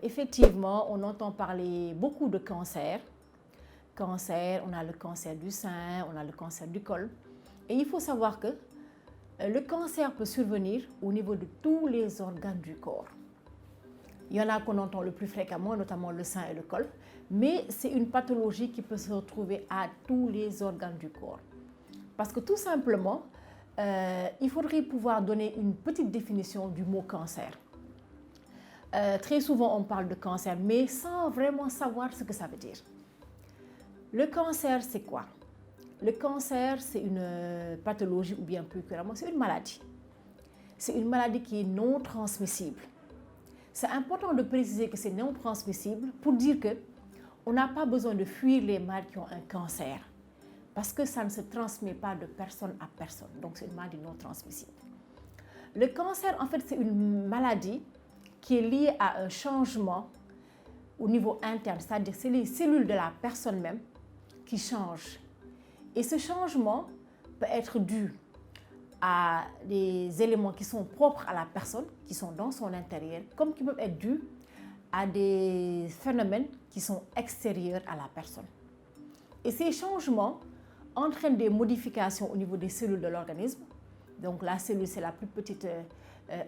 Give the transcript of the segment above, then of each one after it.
effectivement, on entend parler beaucoup de cancers. Cancer, on a le cancer du sein, on a le cancer du col. Et il faut savoir que le cancer peut survenir au niveau de tous les organes du corps. Il y en a qu'on entend le plus fréquemment, notamment le sein et le col, mais c'est une pathologie qui peut se retrouver à tous les organes du corps. Parce que tout simplement, il faudrait pouvoir donner une petite définition du mot cancer. Très souvent, on parle de cancer, mais sans vraiment savoir ce que ça veut dire. Le cancer, c'est quoi? Le cancer, c'est une pathologie, ou bien plus clairement, c'est une maladie. C'est une maladie qui est non transmissible. C'est important de préciser que c'est non transmissible pour dire qu'on n'a pas besoin de fuir les malades qui ont un cancer, parce que ça ne se transmet pas de personne à personne. Donc, c'est une maladie non transmissible. Le cancer, en fait, c'est une maladie qui est liée à un changement au niveau interne, c'est-à-dire que c'est les cellules de la personne même qui changent. Et ce changement peut être dû à des éléments qui sont propres à la personne, qui sont dans son intérieur, comme qui peuvent être dus à des phénomènes qui sont extérieurs à la personne. Et ces changements entraînent des modifications au niveau des cellules de l'organisme. Donc la cellule, c'est la plus petite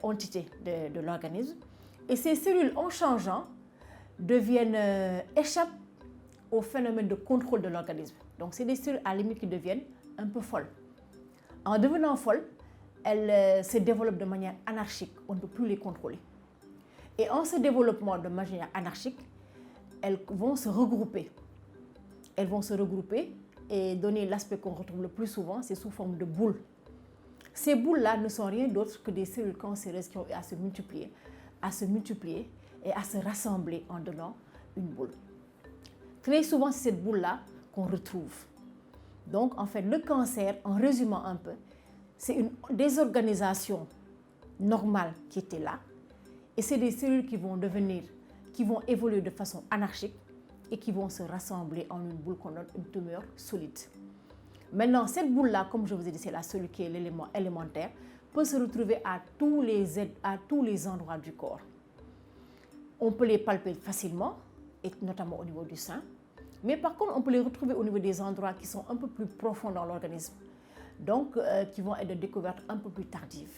entité de l'organisme. Et ces cellules, en changeant, échappent au phénomène de contrôle de l'organisme. Donc c'est des cellules à la limite qui deviennent un peu folles. En devenant folles, elles se développent de manière anarchique. On ne peut plus les contrôler. Et en se développant de manière anarchique, elles vont se regrouper. Elles vont se regrouper et donner l'aspect qu'on retrouve le plus souvent, c'est sous forme de boules. Ces boules-là ne sont rien d'autre que des cellules cancéreuses qui ont eu à se multiplier et à se rassembler en donnant une boule. Très souvent, c'est cette boule-là qu'on retrouve. Donc, en fait, le cancer, en résumant un peu, c'est une désorganisation normale qui était là. Et c'est des cellules qui vont évoluer de façon anarchique et qui vont se rassembler en une boule qu'on nomme une tumeur solide. Maintenant, cette boule-là, comme je vous ai dit, c'est la cellule qui est l'élément élémentaire, peut se retrouver à tous les endroits du corps. On peut les palper facilement, et notamment au niveau du sein. Mais par contre, on peut les retrouver au niveau des endroits qui sont un peu plus profonds dans l'organisme, donc qui vont être de découverte un peu plus tardive.